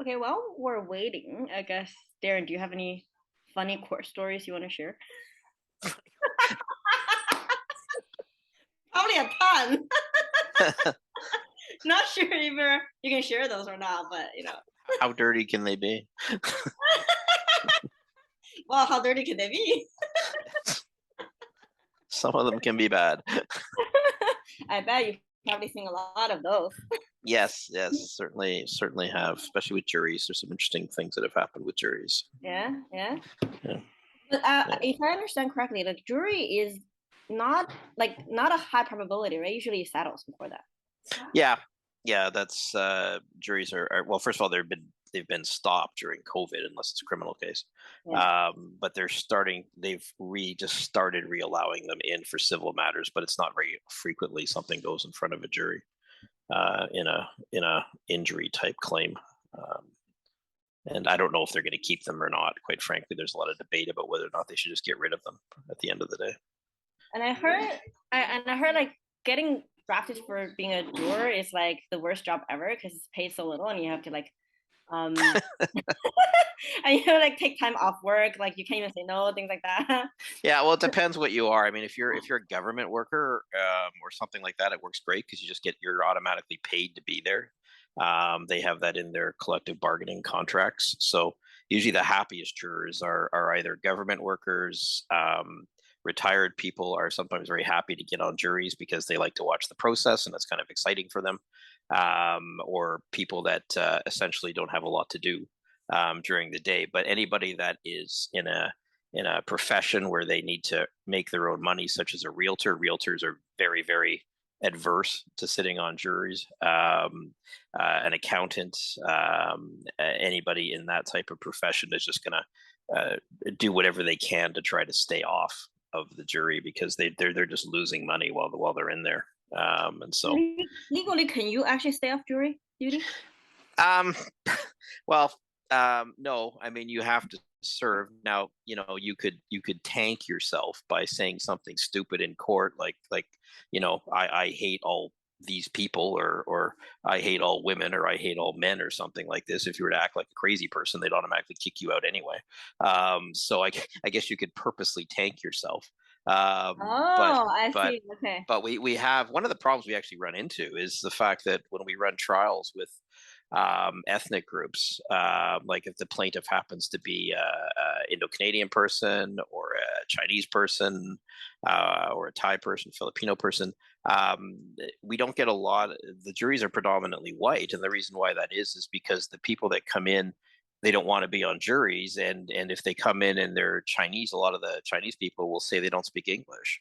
Okay, while we're waiting, I guess, Darren, do you have any funny court stories you want to share? Probably a ton. Not sure if you can share those or not, but How dirty can they be? well, how dirty can they be? Some of them can be bad. I bet you've probably seen a lot of those. Yes, yes, certainly have, especially with juries. There's some interesting things that have happened with juries. Yeah, yeah. Yeah, But yeah, if I understand correctly, like jury is not a high probability, right? Usually it settles before that. yeah, yeah. That's juries are well. First of all, they've been stopped during COVID unless it's a criminal case. Yeah. But they're starting. They've just started re-allowing them in for civil matters, but it's not very frequently something goes in front of a jury in a injury type claim. Um, And I don't know if they're going to keep them or not. Quite frankly, there's a lot of debate about whether or not they should just get rid of them at the end of the day. And I heard like getting drafted for being a juror is like the worst job ever because it's paid so little and you have to like um and you know like take time off work, like you can't even say no, things like that. Yeah, well, it depends what you are. I mean, if you're a government worker or something like that, it works great because you're automatically paid to be there. They have that in their collective bargaining contracts. So usually the happiest jurors are either government workers. Retired people are sometimes very happy to get on juries because they like to watch the process and it's kind of exciting for them. Or people that essentially don't have a lot to do during the day. But anybody that is in a profession where they need to make their own money, such as a realtor. Realtors are very, very adverse to sitting on juries. An accountant, anybody in that type of profession is just going to do whatever they can to try to stay off of the jury because they're just losing money while they're in there. And so, Legally, can you actually stay off jury duty? um, well, no, I mean you have to serve. Now, you could tank yourself by saying something stupid in court, like I hate all these people, or I hate all women, or I hate all men, or something like this. If you were to act like a crazy person, they'd automatically kick you out anyway. So I guess you could purposely tank yourself. But Oh, I but see. Okay. but we have one of the problems we actually run into is the fact that when we run trials with ethnic groups, like if the plaintiff happens to be a Indo-Canadian person or a Chinese person or a Thai person, Filipino person, we don't get a lot. The juries are predominantly white, and the reason why that is because the people that come in, they don't want to be on juries, and if they come in and they're Chinese, a lot of the Chinese people will say they don't speak English.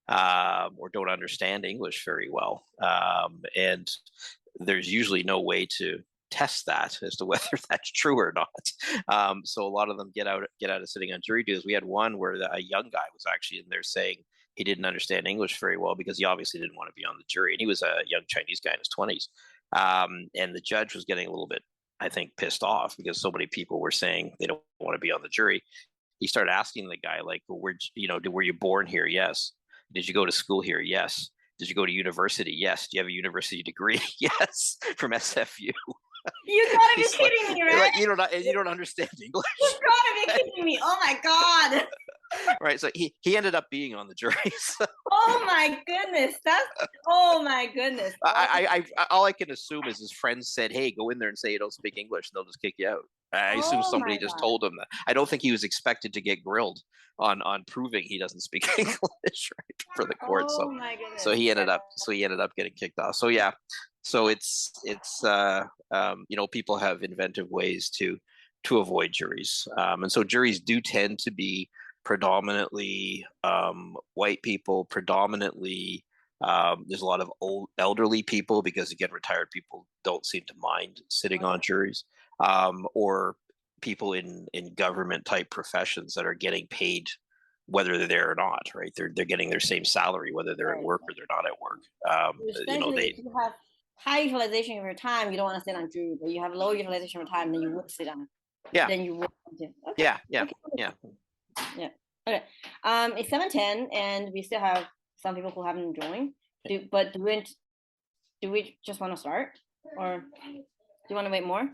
Or don't understand English very well, and there's usually no way to test that as to whether that's true or not. So a lot of them get out of sitting on jury duties. We had one where a young guy was actually in there saying he didn't understand English very well because he obviously didn't want to be on the jury, and he was a young Chinese guy in his 20s. And the judge was getting a little bit, I think, pissed off because so many people were saying they don't want to be on the jury. He started asking the guy, like, well, were you born here? Yes. Did you go to school here? Yes. Did you go to university? Yes. Do you have a university degree? Yes, from SFU. You gotta be He's kidding me, right? like you don't understand You English, gotta be kidding me. Oh my god. right? So he ended up being on the jury. So Oh my goodness. Oh my goodness. Oh, all I can assume is his friends said, "Hey, go in there and say you don't speak English, and they'll just kick you out." I assume oh my somebody just god. told him that. I don't think he was expected to get grilled on proving he doesn't speak English, right, for the court. So Oh my so goodness. he ended up so he ended up getting kicked off. So yeah, so people have inventive ways to avoid juries, and so juries do tend to be predominantly white people, predominantly there's a lot of old elderly people because again, retired people don't seem to mind sitting on juries, or people in government type professions that are getting paid whether they're there or not, right? They're getting their same salary whether they're at Right. work or they're not at work. Essentially, if They you have high utilization of your time, you don't want to sit on jury, but you have low utilization of your time, then you would sit on. yeah, Then you would. Okay. yeah, yeah, Okay. yeah. Yeah. Okay. It's 7:10, and we still have some people who haven't joined. Do we just want to start or? you want to wait more?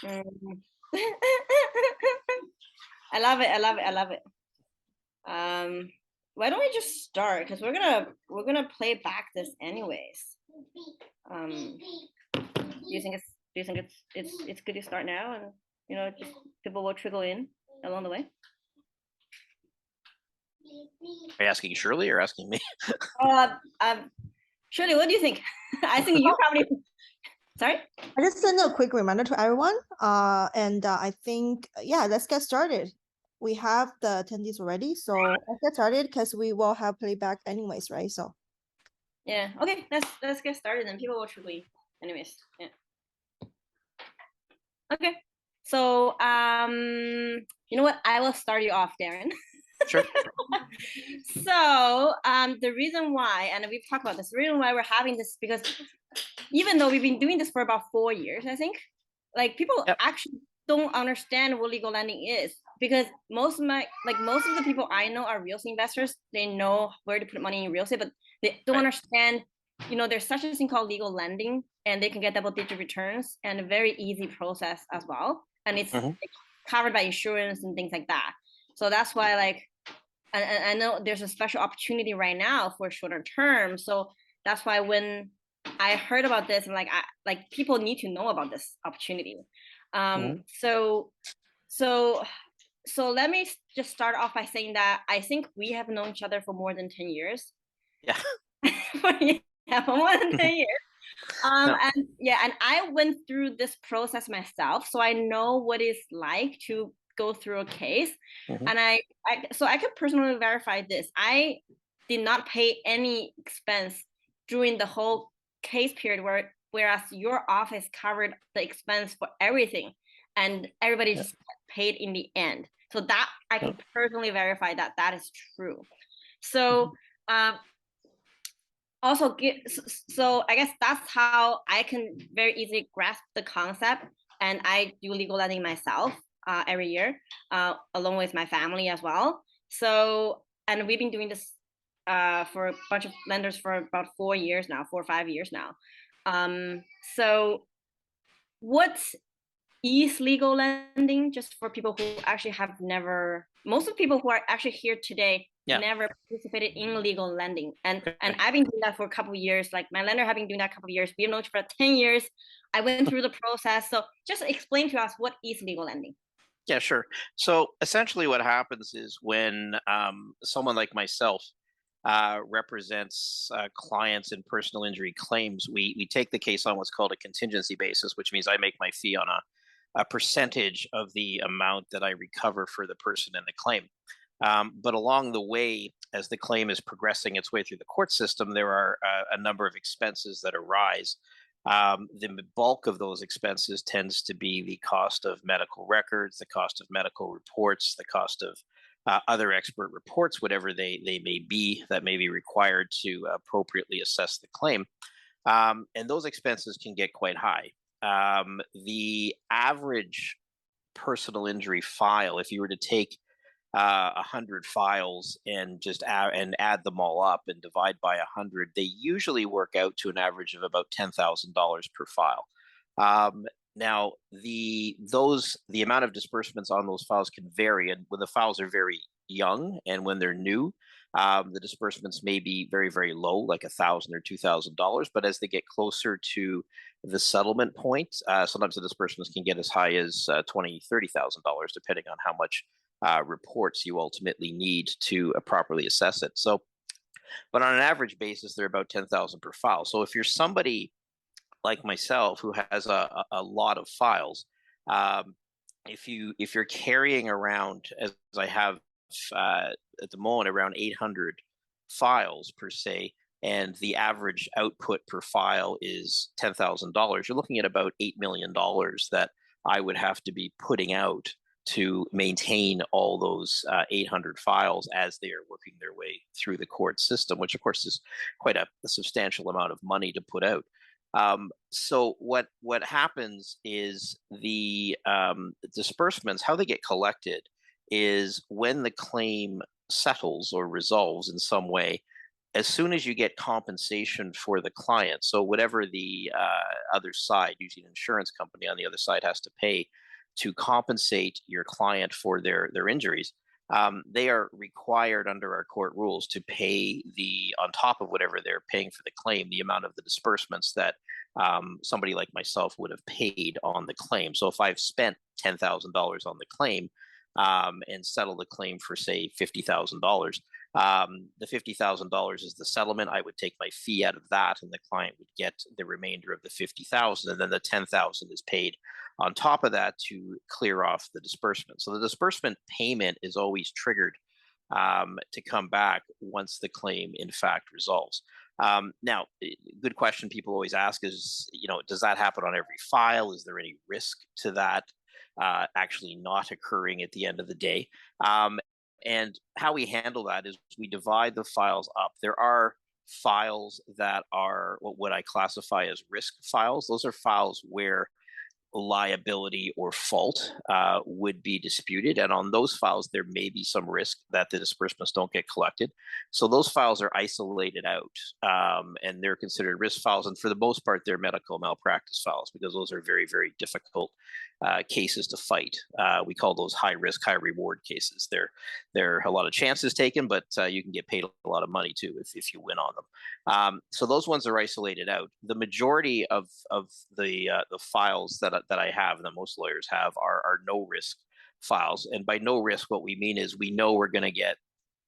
Mm. I love it. I love it. I love it. Why don't we just start? Because we're gonna play back this anyways. Do you think it's good to start now, and just people will trickle in along the way? Are you asking Shirley or asking me? Shirley, what do you think? I think you probably. Sorry? I just send a quick reminder to everyone. I think, yeah, let's get started. We have the attendees already, so let's get started because we will have playback anyways, right? So. Yeah. Okay. Let's get started, and people will trickle in anyways. Yeah. Okay. So you know what? I will start you off, Darren. Sure. So the reason why, and we've talked about this, the reason why we're having this, because even though we've been doing this for about 4 years, I think, like people actually don't understand what legal lending is, because most of the people I know are real estate investors. They know where to put money in real estate, but they don't understand, there's such a thing called legal lending, and they can get double-digit returns and a very easy process as well. And it's covered by insurance and things like that. So that's why, like, and I know there's a special opportunity right now for shorter term. So that's why when I heard about this, I'm like, people need to know about this opportunity. So let me just start off by saying that I think we have known each other for more than 10 years. Yeah. For more than 10 years. And I went through this process myself, so I know what it's like to go through a case. And I can personally verify this. I did not pay any expense during the whole case period, whereas your office covered the expense for everything, and everybody just paid in the end. So that I can personally verify that is true. So also, so I guess that's how I can very easily grasp the concept, and I do legal lending myself every year, along with my family as well. So, and we've been doing this for a bunch of lenders for about 4 years now, 4 or 5 years now. So what is legal lending, just for people who actually have never, most of the people who are actually here today never participated in legal lending, and I've been doing that for a couple of years. Like my lender have been doing that a couple of years. We've known each other for 10 years. I went through the process. So just explain to us, what is legal lending? Yeah, sure. So essentially what happens is when someone like myself represents clients in personal injury claims, we take the case on what's called a contingency basis, which means I make my fee on a percentage of the amount that I recover for the person in the claim. But along the way, as the claim is progressing its way through the court system, there are a number of expenses that arise. The bulk of those expenses tends to be the cost of medical records, the cost of medical reports, the cost of other expert reports, whatever they may be, that may be required to appropriately assess the claim. And those expenses can get quite high. The average personal injury file, if you were to take 100 files and just add them all up and divide by 100, they usually work out to an average of about $10,000 per file. Now, the amount of disbursements on those files can vary, and when the files are very young and when they're new, the disbursements may be very, very low, like $1,000 or $2,000. But as they get closer to the settlement point, sometimes the disbursements can get as high as $20,000, $30,000, depending on how much reports you ultimately need to properly assess it. So, but on an average basis, they're about 10,000 per file. So if you're somebody like myself who has a lot of files, if you're carrying around, as I have at the moment, around 800 files per se, and the average output per file is $10,000, you're looking at about $8 million that I would have to be putting out to maintain all those 800 files as they are working their way through the court system, which of course is quite a substantial amount of money to put out. So what happens is the disbursements, how they get collected is when the claim settles or resolves in some way, as soon as you get compensation for the client, so whatever the other side, usually an insurance company on the other side, has to pay to compensate your client for their injuries, they are required under our court rules to pay the on top of whatever they're paying for the claim, the amount of the disbursements that somebody like myself would have paid on the claim. So if I've spent $10,000 on the claim and settled the claim for say $50,000. The $50,000 is the settlement. I would take my fee out of that, and the client would get the remainder of the 50,000, and then the 10,000 is paid on top of that to clear off the disbursement. So the disbursement payment is always triggered to come back once the claim in fact resolves. Now, good question people always ask is, does that happen on every file? Is there any risk to that actually not occurring at the end of the day? And how we handle that is we divide the files up. There are files that are what I classify as risk files. Those are files where liability or fault would be disputed. And on those files, there may be some risk that the disbursements don't get collected. So those files are isolated out and they're considered risk files. And for the most part, they're medical malpractice files because those are very, very difficult cases to fight. We call those high risk, high reward cases. There are a lot of chances taken, but you can get paid a lot of money too if you win on them. So those ones are isolated out. The majority of the files that I have, that most lawyers have, are no risk files. And by no risk, what we mean is we know we're going to get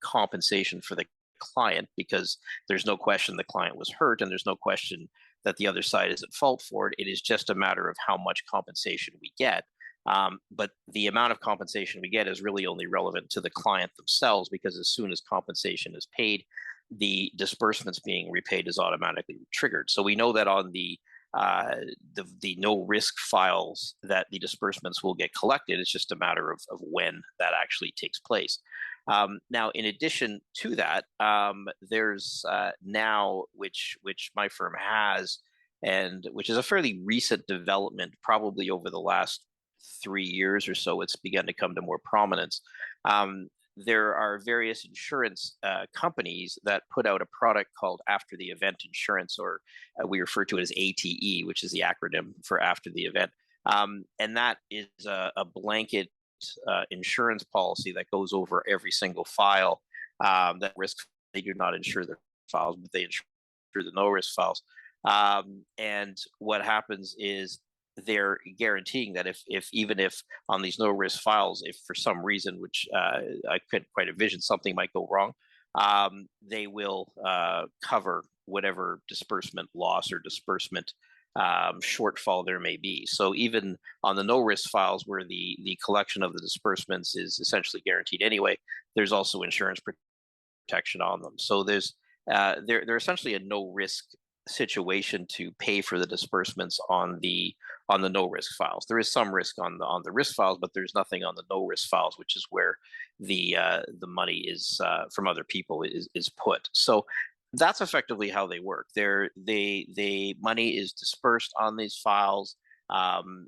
compensation for the client because there's no question the client was hurt and there's no question that the other side is at fault for it. It is just a matter of how much compensation we get. But the amount of compensation we get is really only relevant to the client themselves because as soon as compensation is paid, the disbursements being repaid is automatically triggered. So we know that on the no risk files that the disbursements will get collected. It's just a matter of when that actually takes place. Now, in addition to that, there's now, which my firm has, and which is a fairly recent development, probably over the last 3 years or so, it's begun to come to more prominence. There are various insurance companies that put out a product called after the event insurance, or we refer to it as ATE, which is the acronym for after the event. And that is a blanket insurance policy that goes over every single file that risk. They do not insure the files, but they insure the no risk files. And what happens is they're guaranteeing that if even if on these no risk files, if for some reason, which I couldn't quite envision, something might go wrong, they will cover whatever disbursement loss or disbursement shortfall there may be. So even on the no risk files where the collection of the disbursements is essentially guaranteed anyway, there's also insurance protection on them. So there's they're essentially a no risk situation to pay for the disbursements on the no risk files. There is some risk on the risk files, but there's nothing on the no risk files, which is where the money is from other people is put. So that's effectively how they work. The money is dispersed on these files.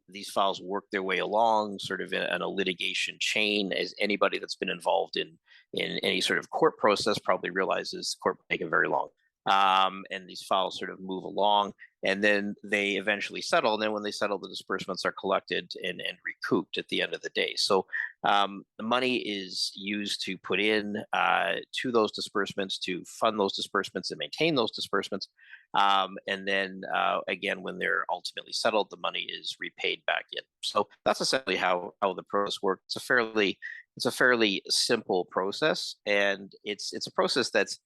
These files work their way along, sort of in a litigation chain. As anybody that's been involved in any sort of court process probably realizes, court take a very long. And these files sort of move along, and then they eventually settle. And then when they settle, the disbursements are collected and recouped at the end of the day. So the money is used to put in to those disbursements, to fund those disbursements and maintain those disbursements. And then again, when they're ultimately settled, the money is repaid back in. So that's essentially how the process works. It's a fairly simple process, and it's a process that's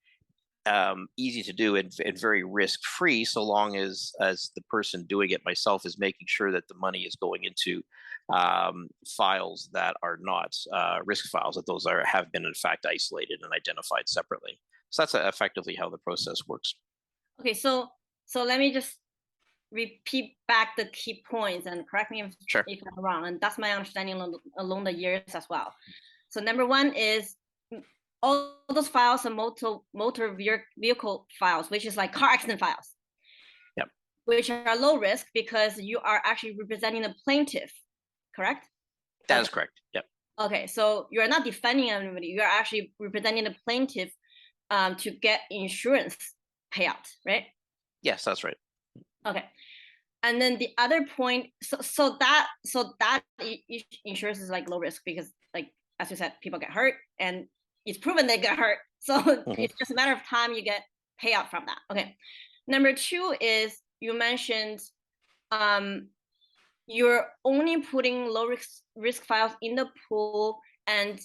easy to do and very risk free, so long as the person doing it, myself, is making sure that the money is going into files that are not risk files, that those have been in fact isolated and identified separately. So that's effectively how the process works. Okay, so let me just repeat back the key points and correct me if I'm wrong. And that's my understanding along the years as well. So number one is all those files are motor vehicle files, which is like car accident files. Yep. Which are low risk because you are actually representing the plaintiff, correct? That is correct. Yep. Okay, so you're not defending anybody. You're actually representing the plaintiff to get insurance payout, right? Yes, that's right. Okay. And then the other point, so that insurance is like low risk because, like as you said, people get hurt and it's proven they get hurt. So it's just a matter of time you get payout from that. Okay. Number two is you mentioned you're only putting low risk files in the pool, and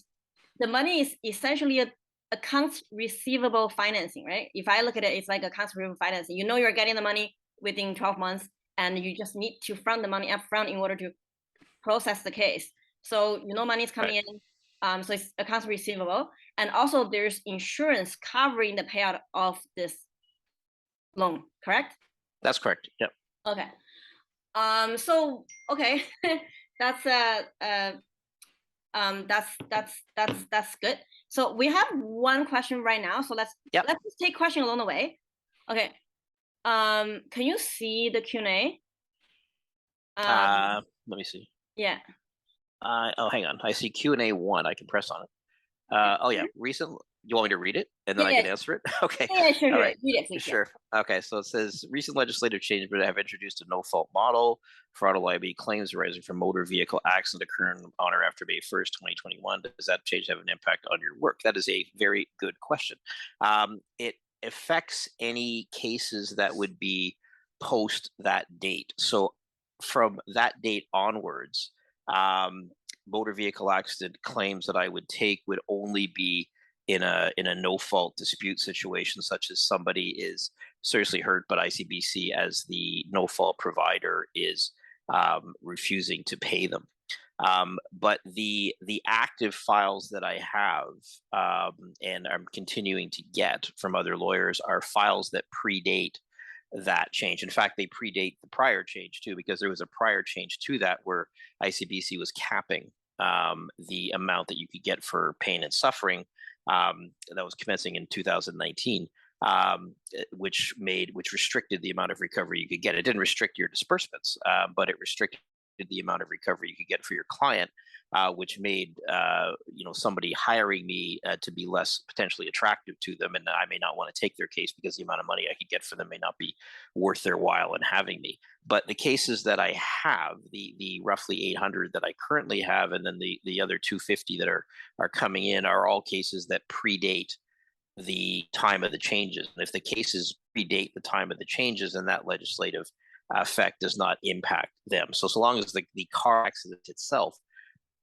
the money is essentially a accounts receivable financing, right? If I look at it, it's like accounts receivable financing. You know you're getting the money within 12 months, and you just need to front the money up front in order to process the case. So you know money is coming in, so it's accounts receivable, and also there's insurance covering the payout of this loan. Correct? That's correct. Yep. Okay. So okay, that's that's good. So we have one question right now. So let's just take question along the way. Okay. Can you see the Q&A? Let me see. Yeah. Oh, hang on. I see Q&A 1. I can press on it. Oh yeah. Recent. You want me to read it and then I can answer it? Okay. Yeah, sure. All right. Read it, please. Sure. Okay. So it says recent legislative changes have introduced a no-fault model for auto liability claims arising from motor vehicle accident occurring on or after May 1st, 2021. Does that change have an impact on your work? That is a very good question. It affects any cases that would be post that date. So from that date onwards, motor vehicle accident claims that I would take would only be in a no fault dispute situation, such as somebody is seriously hurt, but ICBC as the no fault provider is refusing to pay them. But the active files that I have and I'm continuing to get from other lawyers are files that predate that change. In fact, they predate the prior change too, because there was a prior change to that where ICBC was capping the amount that you could get for pain and suffering. That was commencing in 2019, which restricted the amount of recovery you could get. It didn't restrict your disbursements, but it restricted the amount of recovery you could get for your client, which made somebody hiring me to be less potentially attractive to them, and I may not want to take their case because the amount of money I could get for them may not be worth their while in having me. But the cases that I have, the roughly 800 that I currently have, and then the other 250 that are coming in, are all cases that predate the time of the changes. And if the cases predate the time of the changes, then that legislative effect does not impact them. So long as the car accident itself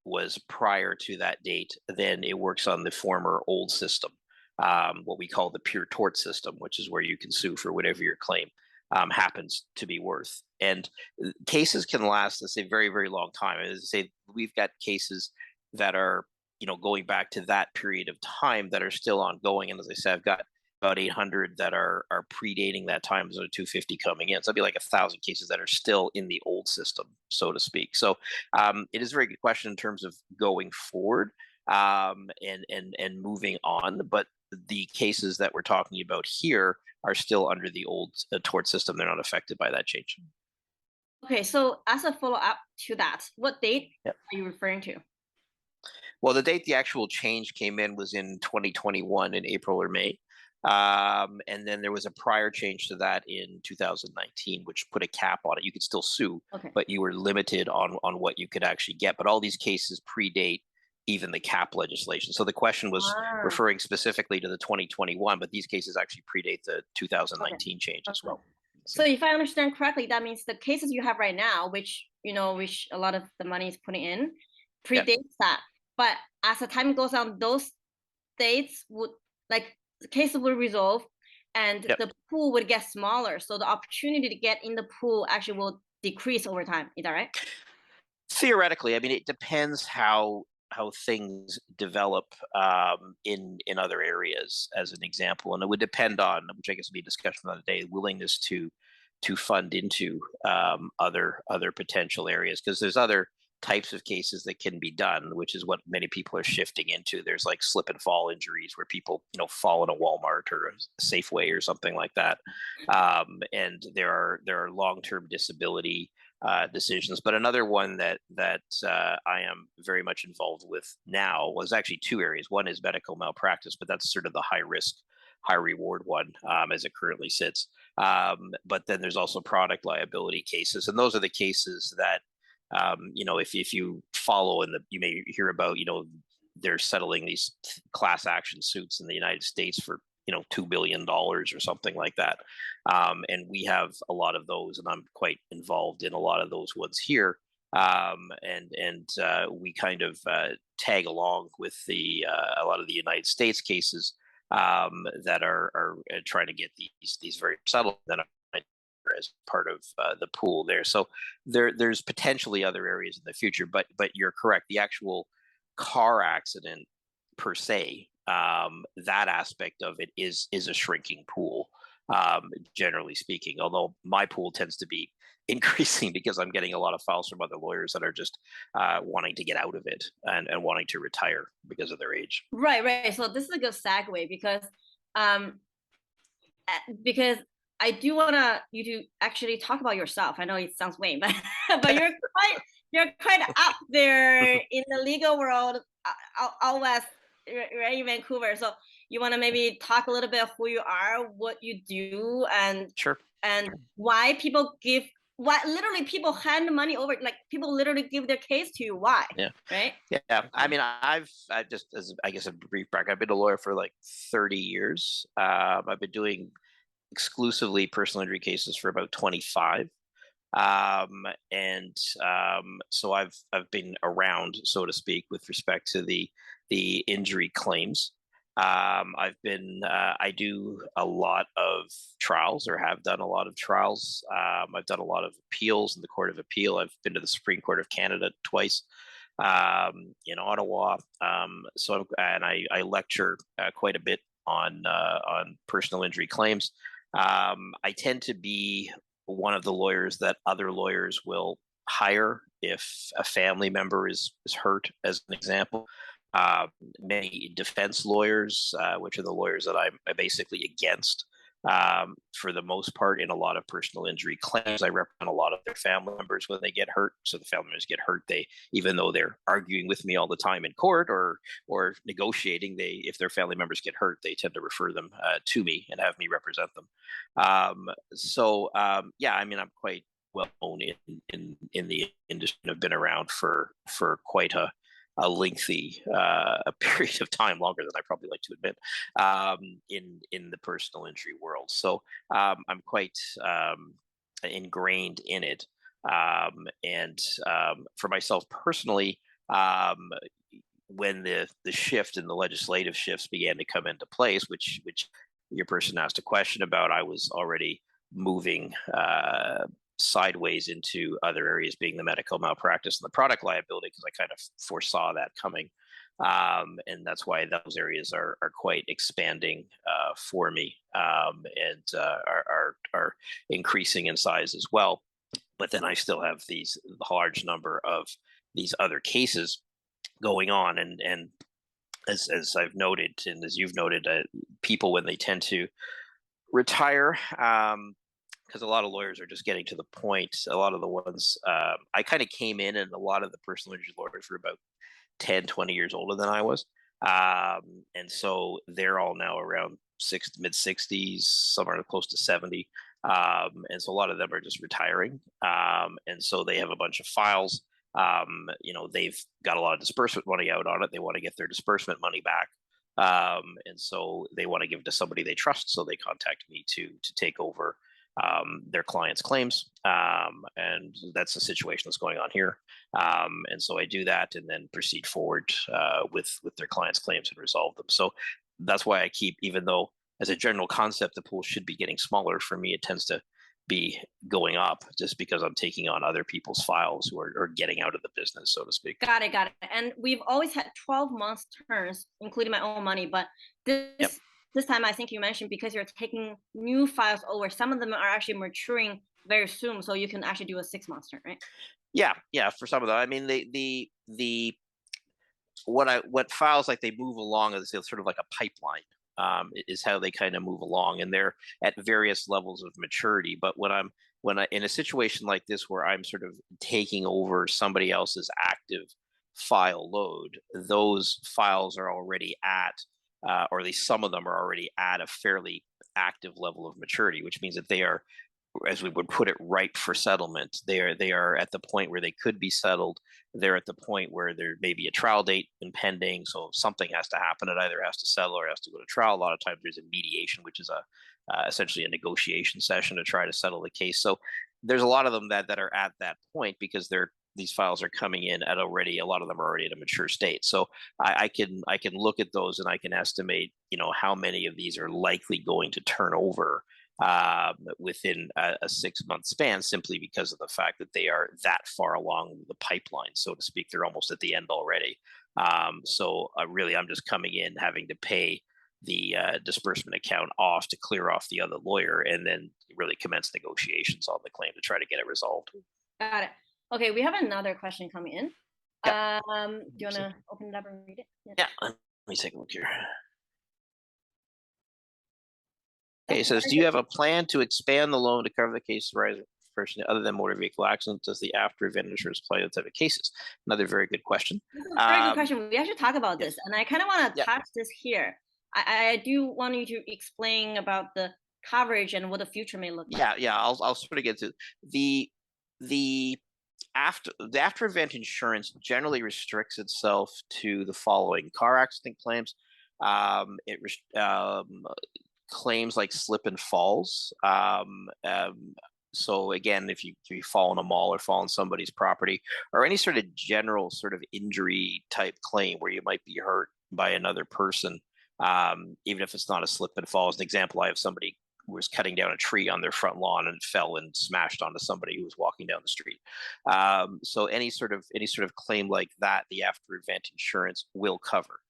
was prior to that date, then it works on the former old system, what we call the pure tort system, which is where you can sue for whatever your claim happens to be worth. And cases can last, let's say, very, very long time. As I say, we've got cases that are, going back to that period of time that are still ongoing. And as I said, I've got about 800 that are predating that time, so 250 coming in. So it'd be like 1,000 cases that are still in the old system, so to speak. So it is a very good question in terms of going forward and moving on. But the cases that we're talking about here are still under the old tort system. They're not affected by that change. Okay, so as a follow-up to that, what date are you referring to? Well, the date the actual change came in was in 2021 in April or May. And then there was a prior change to that in 2019, which put a cap on it. You could still sue, but you were limited on what you could actually get. But all these cases predate even the cap legislation. So the question was referring specifically to the 2021, but these cases actually predate the 2019 change as well. So if I understand correctly, that means the cases you have right now, which a lot of the money is putting in, predates that. But as the time goes on, those dates would, like, the case will resolve and the pool would get smaller. So the opportunity to get in the pool actually will decrease over time. Is that right? Theoretically, I mean, it depends how things develop in other areas, as an example. And it would depend on, which I guess would be a discussion another day, willingness to fund into other potential areas, because there's other types of cases that can be done, which is what many people are shifting into. There's like slip and fall injuries where people, fall in a Walmart or a Safeway or something like that. And there are long-term disability decisions. But another one that I am very much involved with now was actually two areas. One is medical malpractice, but that's sort of the high risk high reward one as it currently sits. But then there's also product liability cases, and those are the cases that if you follow you may hear about, they're settling these class action suits in the United States for $2 billion or something like that. And we have a lot of those, and I'm quite involved in a lot of those ones here. And we kind of tag along with a lot of the United States cases that are trying to get these very settled then as part of the pool there. So there's potentially other areas in the future, but you're correct. The actual car accident per se, that aspect of it is a shrinking pool, generally speaking. Although my pool tends to be increasing because I'm getting a lot of files from other lawyers that are just wanting to get out of it and wanting to retire because of their age. Right. So this is a good segue because I do want you to actually talk about yourself. I know it sounds lame, but but you're quite up there in the legal world, out west, right in Vancouver. So you want to maybe talk a little bit of who you are, what you do, and Sure. And why literally people hand money over, like people literally give their case to you. Why? Yeah. Right. Yeah. I mean, I just, as I guess a brief background, I've been a lawyer for like 30 years. I've been doing exclusively personal injury cases for about 25. So I've been around, so to speak, with respect to the injury claims. I do a lot of trials, or have done a lot of trials. I've done a lot of appeals in the Court of Appeal. I've been to the Supreme Court of Canada twice, in Ottawa. I lecture quite a bit on personal injury claims. I tend to be one of the lawyers that other lawyers will hire if a family member is hurt, as an example. Many defense lawyers, which are the lawyers that I'm basically against, for the most part, in a lot of personal injury claims. I represent a lot of their family members when they get hurt. So the family members get hurt, even though they're arguing with me all the time in court or negotiating, if their family members get hurt, they tend to refer them to me and have me represent them. I mean, I'm quite well known in the industry. I've been around for quite a lengthy period of time, longer than I probably like to admit, in the personal injury world. So I'm quite ingrained in it. For myself personally, when the shift and the legislative shifts began to come into place, which your person asked a question about, I was already moving sideways into other areas, being the medical malpractice and the product liability, because I kind of foresaw that coming. And that's why those areas are quite expanding for me, and are increasing in size as well. But then I still have these large number of these other cases going on, and as I've noted, and as you've noted, people, when they tend to retire, because a lot of lawyers are just getting to the point. A lot of the ones, I kind of came in, and a lot of the personal injury lawyers were about 10, 20 years older than I was. And so they're all now around mid 60s, some are close to 70. And so a lot of them are just retiring. And so they have a bunch of files. They've got a lot of disbursement money out on it. They want to get their disbursement money back. And so they want to give it to somebody they trust. So they contact me to take over their clients' claims. And that's the situation that's going on here. And so I do that and then proceed forward with their clients' claims and resolve them. So that's why I keep, even though as a general concept, the pool should be getting smaller, for me, it tends to be going up, just because I'm taking on other people's files who are getting out of the business, so to speak. Got it. And we've always had 12 months turns, including my own money. But this time, I think you mentioned, because you're taking new files over, some of them are actually maturing very soon, so you can actually do a 6 month turn, right? Yeah. For some of them, I mean, what files, like, they move along as sort of like a pipeline. Is how they kind of move along, and they're at various levels of maturity. But when I in a situation like this, where I'm sort of taking over somebody else's active file load, those files are already at or at least some of them are already at a fairly active level of maturity, which means that they are, as we would put it, ripe for settlement. They are at the point where they could be settled. They're at the point where there may be a trial date impending, so something has to happen. It either has to settle or has to go to trial. A lot of times there's a mediation, which is essentially a negotiation session to try to settle the case. So there's a lot of them that are at that point because these files are coming in at already, a lot of them are already at a mature state. So I can look at those and I can estimate, how many of these are likely going to turn over within a 6-month span, simply because of the fact that they are that far along the pipeline, so to speak. They're almost at the end already. So really, I'm just coming in having to pay the disbursement account off to clear off the other lawyer, and then really commence negotiations on the claim to try to get it resolved. Got it. Okay, we have another question coming in. Yeah. Do you want to open it up and read it? Yeah, let me take a look here. Okay, it says, do you have a plan to expand the loan to cover the cases arising from person other than motor vehicle accidents? Does the after event insurance apply to the type of cases? Another very good question. This is a very good question. We actually talk about this, and I kind of want to touch this here. I do want you to explain about the coverage and what the future may look like. Yeah, I'll sort of get to the after event insurance generally restricts itself to the following: car accident claims, claims like slip and falls. So again, if you fall in a mall or fall on somebody's property, or any sort of general sort of injury type claim where you might be hurt by another person, even if it's not a slip and fall. As an example, I have somebody who was cutting down a tree on their front lawn and fell and smashed onto somebody who was walking down the street. So any sort of claim like that, the after event insurance will cover.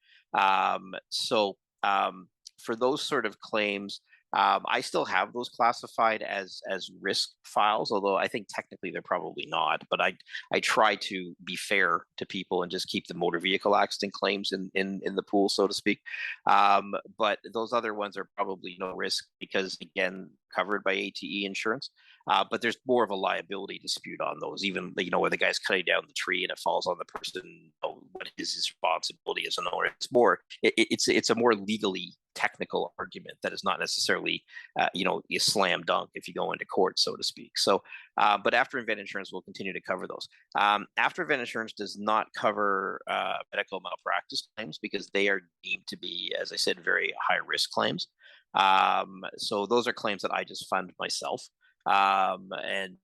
For those sort of claims, I still have those classified as risk files, although I think technically they're probably not. But I try to be fair to people and just keep the motor vehicle accident claims in the pool, so to speak. But those other ones are probably no risk because, again, covered by ATE insurance. But there's more of a liability dispute on those, even where the guy's cutting down the tree and it falls on the person. What is his responsibility as an owner? It's a more legally technical argument that is not necessarily a slam dunk if you go into court, so to speak. So but after event insurance will continue to cover those. After event insurance does not cover medical malpractice claims because they are deemed to be, as I said, very high risk claims. So those are claims that I just fund myself and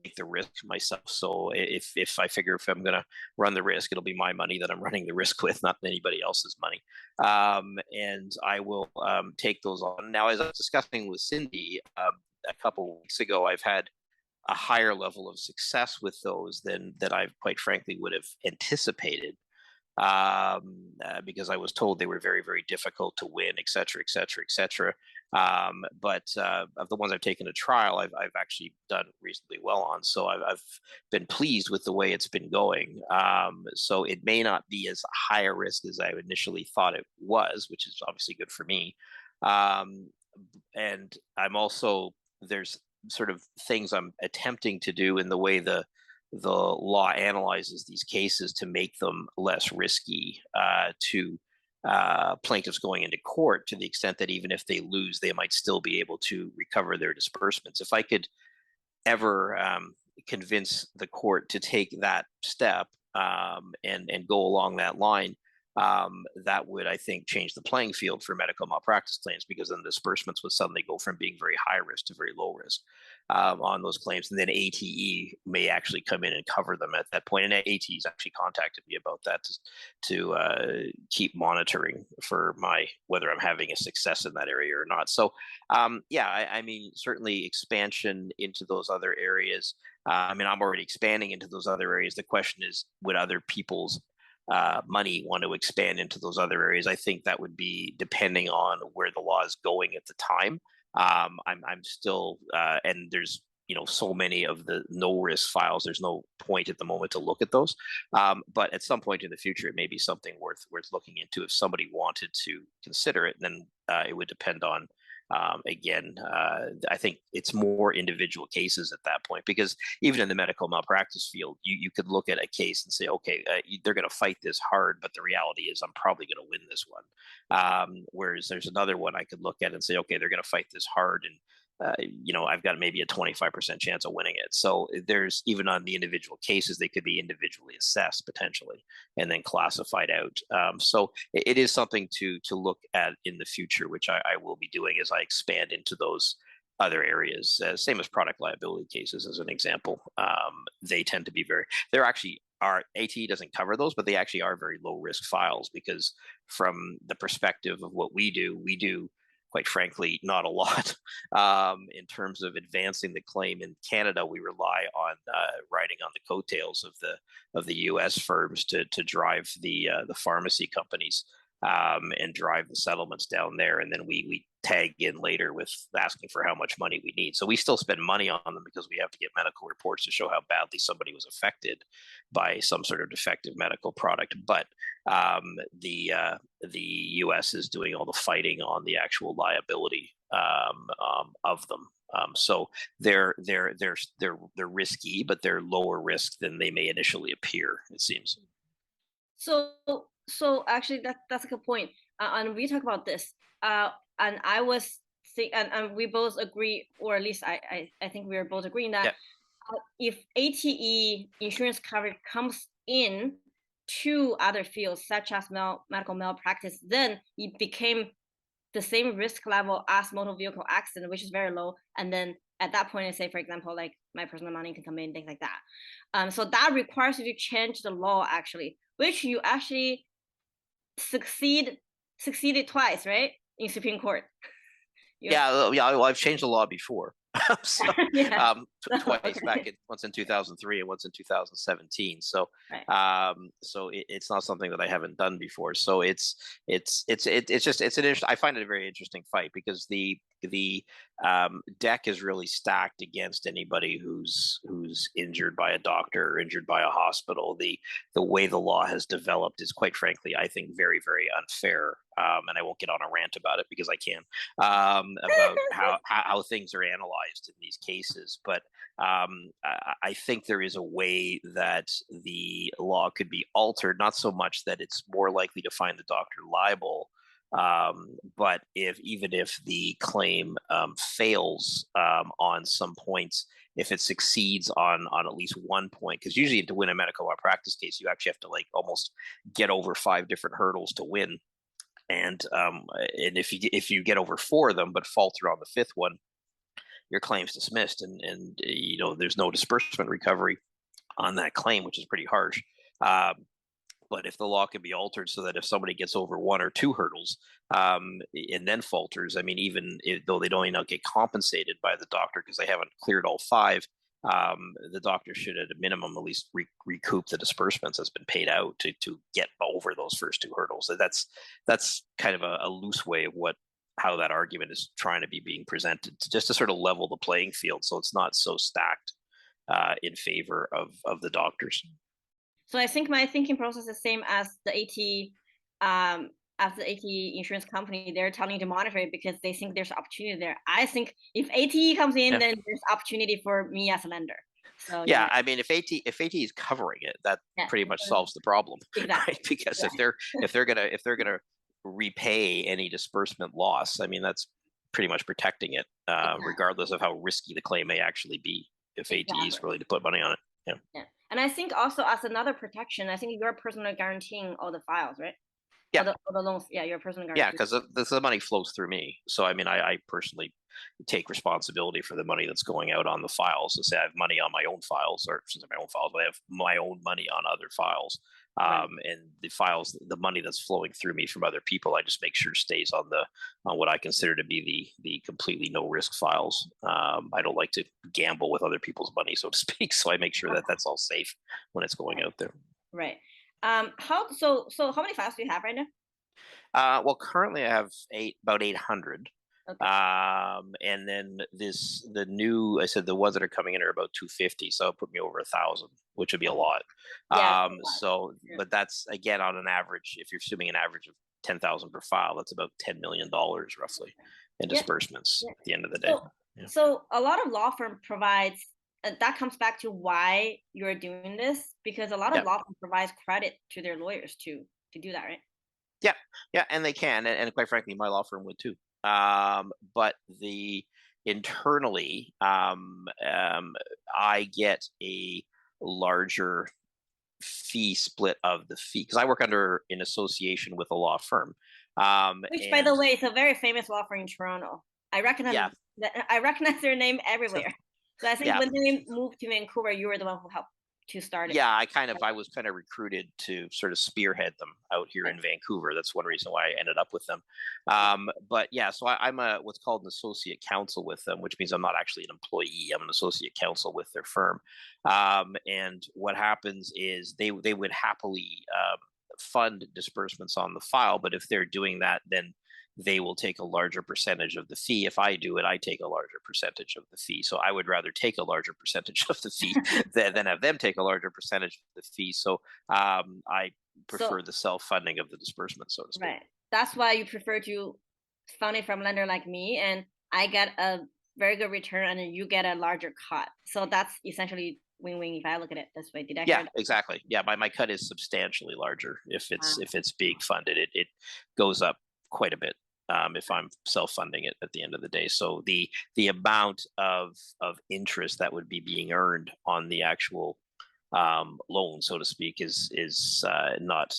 take the risk myself. So if I figure if I'm going to run the risk, it'll be my money that I'm running the risk with, not anybody else's money. And I will take those on. Now, as I was discussing with Cindy a couple of weeks ago, I've had a higher level of success with those than that I quite frankly would have anticipated. Because I was told they were very, very difficult to win, et cetera, et cetera, et cetera. But of the ones I've taken to trial, I've actually done reasonably well on. So I've been pleased with the way it's been going. So it may not be as high a risk as I initially thought it was, which is obviously good for me. And I'm also, there's sort of things I'm attempting to do in the way the law analyzes these cases to make them less risky to plaintiffs going into court, to the extent that even if they lose, they might still be able to recover their disbursements. If I could ever convince the court to take that step and go along that line, that would, I think, change the playing field for medical malpractice claims, because then disbursements would suddenly go from being very high risk to very low risk on those claims. And then ATE may actually come in and cover them at that point. And ATE's actually contacted me about that to keep monitoring for whether I'm having a success in that area or not. So I mean, certainly expansion into those other areas. I mean, I'm already expanding into those other areas. The question is, would other people's money want to expand into those other areas? I think that would be depending on where the law is going at the time. I'm still, and there's so many of the no risk files. There's no point at the moment to look at those. But at some point in the future, it may be something worth looking into if somebody wanted to consider it. And then it would depend on Again, I think it's more individual cases at that point, because even in the medical malpractice field, you could look at a case and say, okay, they're going to fight this hard, but the reality is I'm probably going to win this one. Whereas there's another one I could look at and say, okay, they're going to fight this hard, and I've got maybe a 25% chance of winning it. So there's, even on the individual cases, they could be individually assessed potentially and then classified out. So it is something to look at in the future, which I will be doing as I expand into those other areas. Same as product liability cases, as an example. They tend to be they're actually are, ATE doesn't cover those, but they actually are very low risk files, because from the perspective of what we do, quite frankly, not a lot. In terms of advancing the claim in Canada, we rely on riding on the coattails of the U.S. firms to drive the pharmacy companies and drive the settlements down there, and then we tag in later with asking for how much money we need. So we still spend money on them because we have to get medical reports to show how badly somebody was affected by some sort of defective medical product. But the U.S. is doing all the fighting on the actual liability of them. So they're risky, but they're lower risk than they may initially appear, it seems. So actually, that's a good point. And we talk about this. And I was and we both agree, or at least I think we are both agreeing that if ATE insurance coverage comes in to other fields such as medical malpractice, then it became the same risk level as motor vehicle accident, which is very low. And then at that point, I say, for example, like my personal money can come in, things like that. So that requires you to change the law, actually, which you actually succeeded twice, right, in Supreme Court. Well, I've changed the law before. So, Yeah. Twice, once in 2003 and once in 2017. So, right. So it's not something that I haven't done before. So it's I find it a very interesting fight, because the deck is really stacked against anybody who's injured by a doctor or injured by a hospital. The way the law has developed is, quite frankly, I think, very, very unfair. And I won't get on a rant about it, because I can, about how things are analyzed in these cases. But I think there is a way that the law could be altered, not so much that it's more likely to find the doctor liable, but even if the claim fails on some points, if it succeeds on at least one point, because usually to win a medical malpractice case, you actually have to almost get over 5 different hurdles to win. And if you get over 4 of them but falter on the 5th one, your claim's dismissed, and there's no disbursement recovery on that claim, which is pretty harsh. But if the law can be altered so that if somebody gets over 1 or 2 hurdles and then falters, I mean, even though they don't get compensated by the doctor because they haven't cleared all 5, the doctor should at a minimum at least recoup the disbursements that's been paid out to get over those first 2 hurdles. So that's kind of a loose way of how that argument is trying to be being presented, just to sort of level the playing field so it's not so stacked in favor of the doctors. So I think my thinking process is the same as the AT insurance company. They're telling you to monitor it because they think there's opportunity there. I think if AT comes in, then there's opportunity for me as a lender. So I mean, if AT is covering it, that pretty much solves the problem, exactly. Right? Because if they're gonna repay any disbursement loss, I mean, that's pretty much protecting it, regardless of how risky the claim may actually be, if AT is willing to put money on it. Yeah. And I think also, as another protection, I think you're personally guaranteeing all the files, right? Yeah. All the loans. Yeah, you're personally guaranteeing. Yeah, because the money flows through me. So I mean, I personally take responsibility for the money that's going out on the files. So say I have money on my own files, or since my own files, but I have my own money on other files. Right. And the money that's flowing through me from other people, I just make sure stays on what I consider to be the completely no risk files. I don't like to gamble with other people's money, so to speak. So I make sure that that's all safe when it's going out there. Right. So how many files do you have right now? Well, currently I have about 800. Okay. And then the ones that are coming in are about 250, so it'll put me over 1,000, which would be a lot. Yeah, but that's, again, on an average, if you're assuming an average of 10,000 per file, that's about $10 million roughly. and Yeah. disbursements Yeah. at the end of the day. So, Yeah. so a lot of law firm provides, that comes back to why you're doing this, because a lot of Yeah. law firm provides credit to their lawyers to do that, right? Yeah, and they can, and quite frankly, my law firm would too. But the internally, I get a larger fee split of the fee because I work under an association with a law firm. Which, by And the way, is a very famous law firm in Toronto. I recognize yeah, I recognize their name everywhere. So I think yeah, when they moved to Vancouver, you were the one who helped to start it. yeah, I was kind of recruited to sort of spearhead them out here in Vancouver. That's one reason why I ended up with them. But yeah, so I'm a what's called an associate counsel with them, which means I'm not actually an employee. I'm an associate counsel with their firm. And what happens is they would happily fund disbursements on the file, but if they're doing that, then they will take a larger percentage of the fee. If I do it, I take a larger percentage of the fee. So I would rather take a larger percentage of the fee than have them take a larger percentage of the fee. So I prefer the self-funding of the disbursement, so to speak. Right. That's why you prefer to fund it from a lender like me, and I get a very good return, and then you get a larger cut. So that's essentially win-win if I look at it this way. Did I? Yeah, exactly. Yeah, my cut is substantially larger if it's being funded. It goes up quite a bit if I'm self-funding it at the end of the day. So the amount of interest that would be being earned on the actual loan, so to speak, is not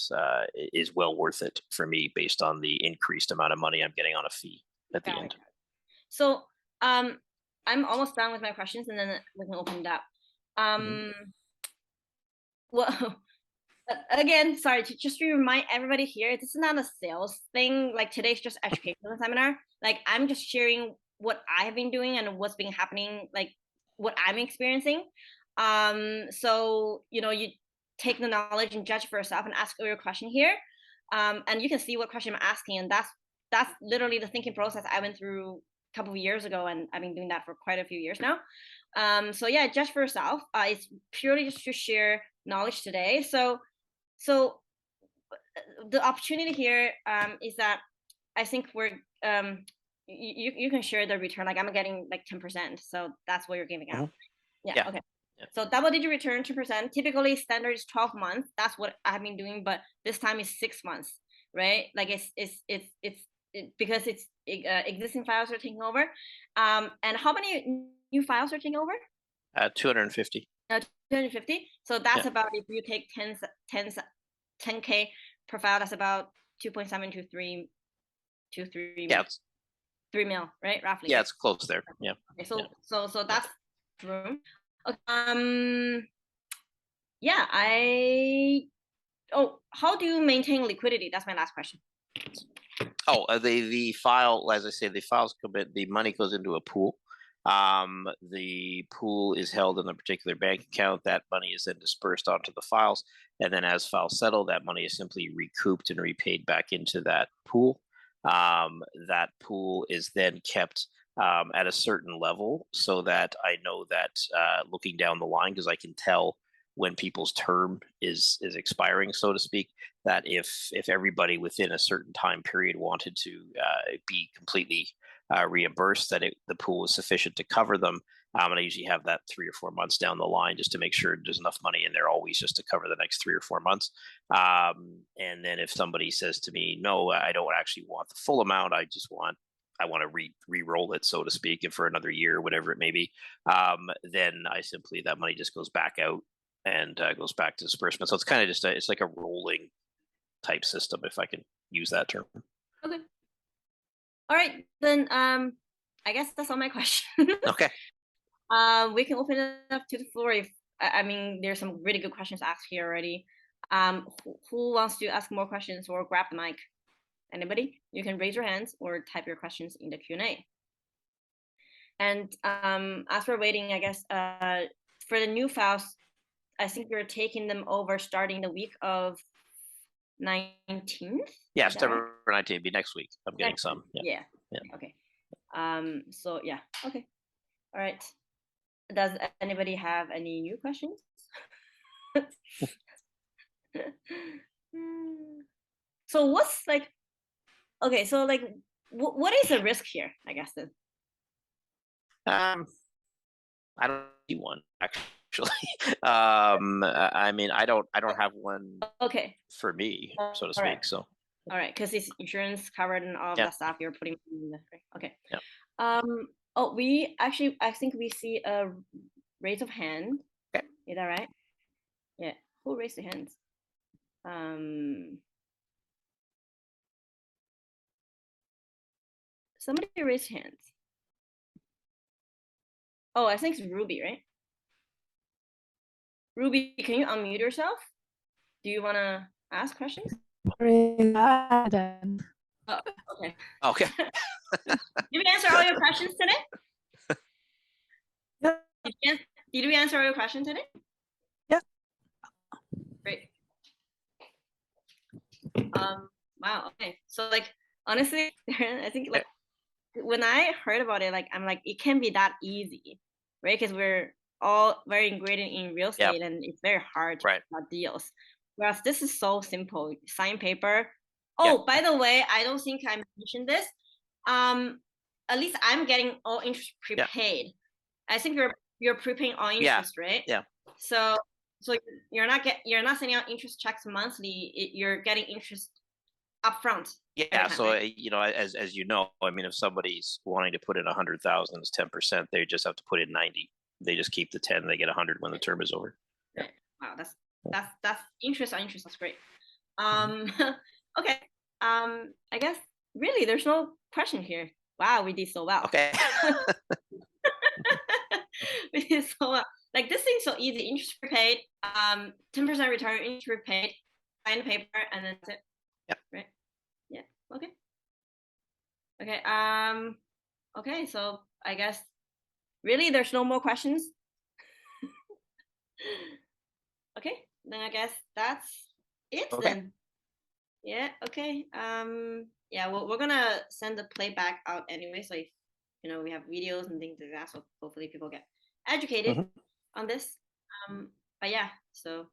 is well worth it for me based on the increased amount of money I'm getting on a fee at the end. So I'm almost done with my questions, and then we can open it up. Well, again, sorry, just to remind everybody here, this is not a sales thing. Like, today's just educational seminar. Like, I'm just sharing what I have been doing and what's been happening, like what I'm experiencing. So, you take the knowledge and judge for yourself and ask your question here. And you can see what question I'm asking, and that's literally the thinking process I went through a couple of years ago, and I've been doing that for quite a few years now. So yeah, judge for yourself. It's purely just to share knowledge today. So the opportunity here is that I think we're you can share the return. Like, I'm getting like 10%, so that's what you're giving out. Yeah. Okay. Yeah. So double-digit return, 2%. Typically, standard is 12 months. That's what I've been doing, but this time is 6 months, right? Like, it's because it's existing files are taking over. And how many new files are taking over? 250. 250. So that's about, if you take 10K per file, that's about 2.723 yeah, 3 mil, right? Roughly. Yeah, it's close there. Yeah. Okay, so that's room. Yeah, how do you maintain liquidity? That's my last question. Oh, the file, as I say, the files commit, the money goes into a pool. The pool is held in a particular bank account. That money is then dispersed onto the files, and then as files settle, that money is simply recouped and repaid back into that pool. That pool is then kept at a certain level, so that I know that looking down the line, because I can tell when people's term is expiring, so to speak, that if everybody within a certain time period wanted to be completely reimbursed, that the pool was sufficient to cover them. And I usually have that 3 or 4 months down the line, just to make sure there's enough money in there always just to cover the next 3 or 4 months. And then if somebody says to me, no, I don't actually want the full amount, I want to re-roll it, so to speak, and for another year, whatever it may be, then that money just goes back out and goes back to disbursement. So it's kind of just it's like a rolling type system, if I can use that term. Okay. All right, then I guess that's all my questions. Okay. We can open it up to the floor if there's some really good questions asked here already. Who wants to ask more questions or grab the mic? Anybody? You can raise your hands or type your questions in the Q&A. And as we're waiting, I guess for the new files, I think you're taking them over starting the week of 19th. Yeah, September 19th be next week. I'm getting some. Yeah. Okay. So yeah. Okay. All right. Does anybody have any new questions? So what's like? Okay, so like, what is the risk here? I guess then. I don't see one actually. I mean, I don't have one Okay. for me, so to All speak. right. So All right, because it's insurance covered and all of Yeah. that stuff. You're putting in the okay. Yeah. Oh, we actually, I think we see a raise of hand. Okay. Is that right? Yeah. Who raised the hands? Somebody raised hands. Oh, I think it's Ruby, right? Ruby, can you unmute yourself? Do you want to ask questions? Yeah. Oh, okay. Okay. Did we answer all your questions today? Yeah. Did we answer all your questions today? Yeah. Great. Wow. Okay. So like honestly, I think like when I heard about it, like I'm like it can't be that easy, right? Because we're all very ingrained in real estate, and it's very hard to Right. get deals. Whereas this is so simple. Sign paper. Oh, by the way, I don't think I mentioned this. At least I'm getting all interest prepaid. I think you're prepaying all interest, right? Yeah. So you're not sending out interest checks monthly. You're getting interest upfront. Yeah. time, So right? you know, as you know, I mean, if somebody's wanting to put in 100,000 as 10%, they just have to put in 90. They just keep the 10. They get 100 when the term is over. Right. Wow, that's interest on interest. That's great. Mm-hmm. Okay. I guess really there's no question here. Wow, we did so well. Okay. We did so well. Like this thing's so easy. Interest prepaid, 10% return, interest prepaid, sign the paper, and then that's it. Yep. Right. Yeah. Okay. Okay. Okay. So I guess really there's no more questions. Okay. Then I guess that's it. Okay. Then. Yeah. Okay. Yeah. Well, we're gonna send the playback out anyway. So if we have videos and things like that, so hopefully people get educated on this. But yeah. So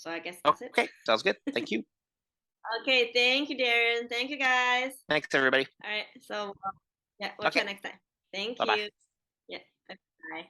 I guess that's it. Okay. Sounds good. Thank you. Okay. Thank you, Darren. Thank you, guys. Thanks, everybody. All right. So yeah, we'll chat next time. Thank Bye-bye. you. Yeah. Bye.